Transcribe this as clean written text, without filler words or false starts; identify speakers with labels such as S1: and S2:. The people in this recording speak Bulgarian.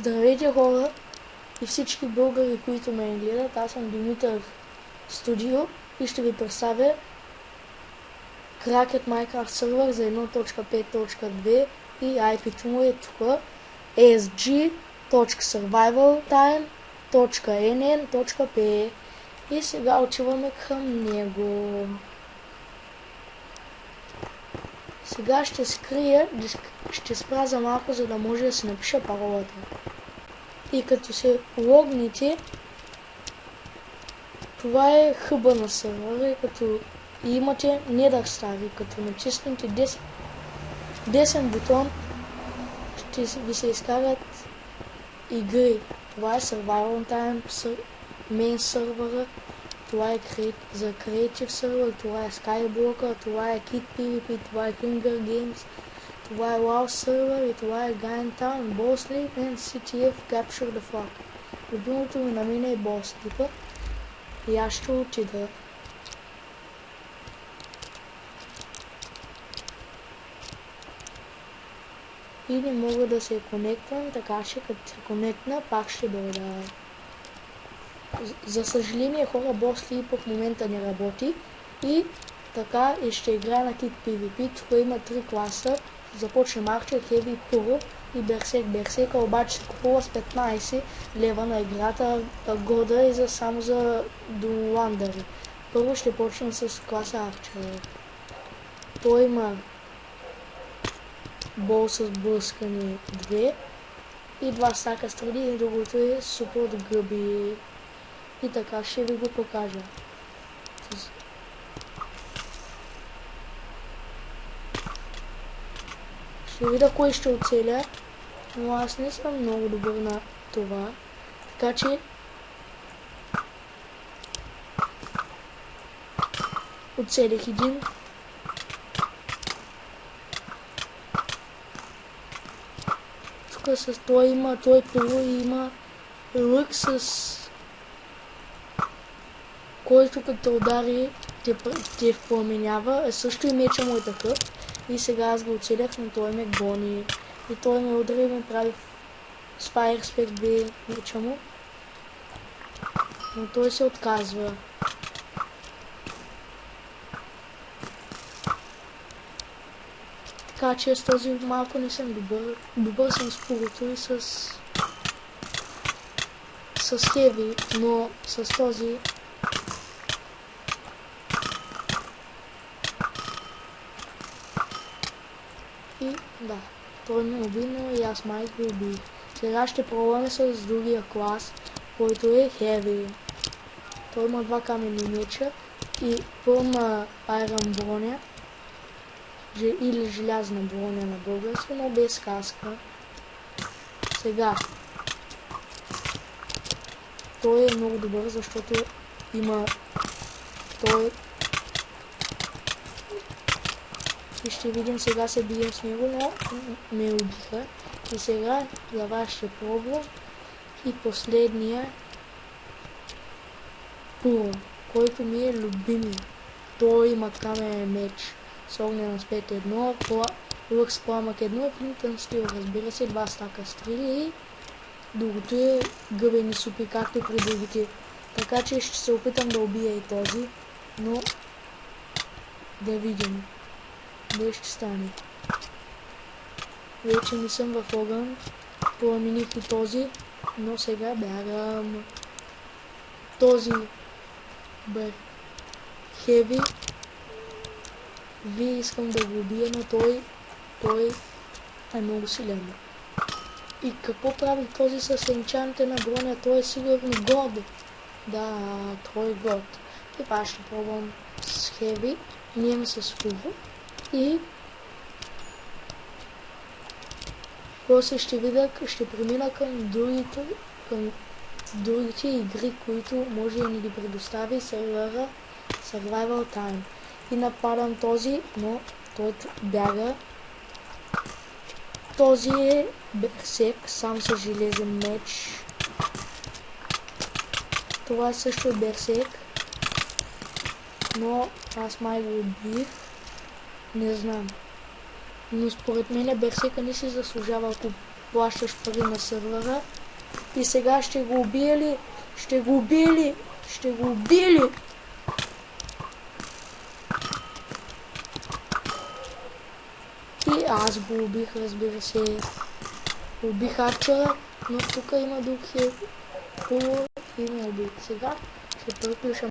S1: Здравейте хора и всички българи, които ме гледат. Аз съм Димитър Студио и ще ви представя Cracked Minecraft сервер за 1.5.2 и IP-то му е тук asg.survivaltime.nn.pe и сега отиваме към него. Сега ще спра за малко, за да може да си напиша паролата. И като се логнете, това е хъба на сервера, като имате Nether Star, като натиснете десен бутон, ще ви се изкарат игри. Това е Survival Time, Main сервера, това е за Creative сервер, това е Skyblocker, това е Kit PvP, това е Hunger Games, това е WoW сервер и това е Giant Town, Boss League and CTF Capture the Flag. Любимото ми на мен е Boss типа и аз ще отида. И не мога да се конектвам, така че като се конектна, пак ще дойда. За съжаление хора, Boss League в момента не работи и така и ще играя на Kit PvP. Тук има 3 класа. Започнем Archer, Heavy, Pro и Berserk. Berserk обаче се купува с 15 лева на играта, года и само за доландъри. Първо ще почнем с класа Archer. Той има бол с блъскане 2 и 2 стака стради и другото е супер гъби. И така ще ви го покажа. Ще видя кой ще оцеля, но аз не съм много добър на това. Така че оцелих един. Тук с той има, той първо има лък с който като удари те пламенява, а също и меча му е такъв. И сега аз го оцелях, но той ме гони. И той ме удари и ме прави Fire Spec B меча му. Но той се отказва. Така че с този малко не съм добър. Добър съм с пурото и с Heavy, но с този и да, той ме уби, но и аз май го убих. Сега ще пробваме с другия клас, който е Heavy. Той има 2 каменни меча и пълна Iron броня или желязна броня на български, но без каска. Сега той е много добър, защото има той и ще видим, сега се бием с него, но ме убиха. И сега за вас ще пробвам и последния Пуро, който ми е любими. Той има каменен меч с огнен аспект 1, лък с пламък 1 и плинтън стил, разбира се, 2 стака стрели и другото е гъбени супи, както и при другите. Така че ще се опитам да убия и този, но да видим дали ще стане. Вече не съм в огън, пламених и този, но сега бягам. Този бе Heavy. Искам да го убия, но той е много силен. И какво прави този с енчантена броня? Той е сигурно год. Да, той е год. И това ще пробвам с Heavy. Ние с Фуво. И после ще видя, ще премина към другите игри, които може да ни ги предостави сервера Survival Time. И нападам този, но той бяга. Този е Berserk, сам с железен меч. Това също е Berserk, но аз май го убих. Не знам. Но според мен Берсека не си заслужава, ако плащаш пари на сервера. И сега ще го убили, ще го убили, ще го убили. И аз го убих, разбира се. Убих арчера, но тук има друг хил и ме убих. Сега ще приключим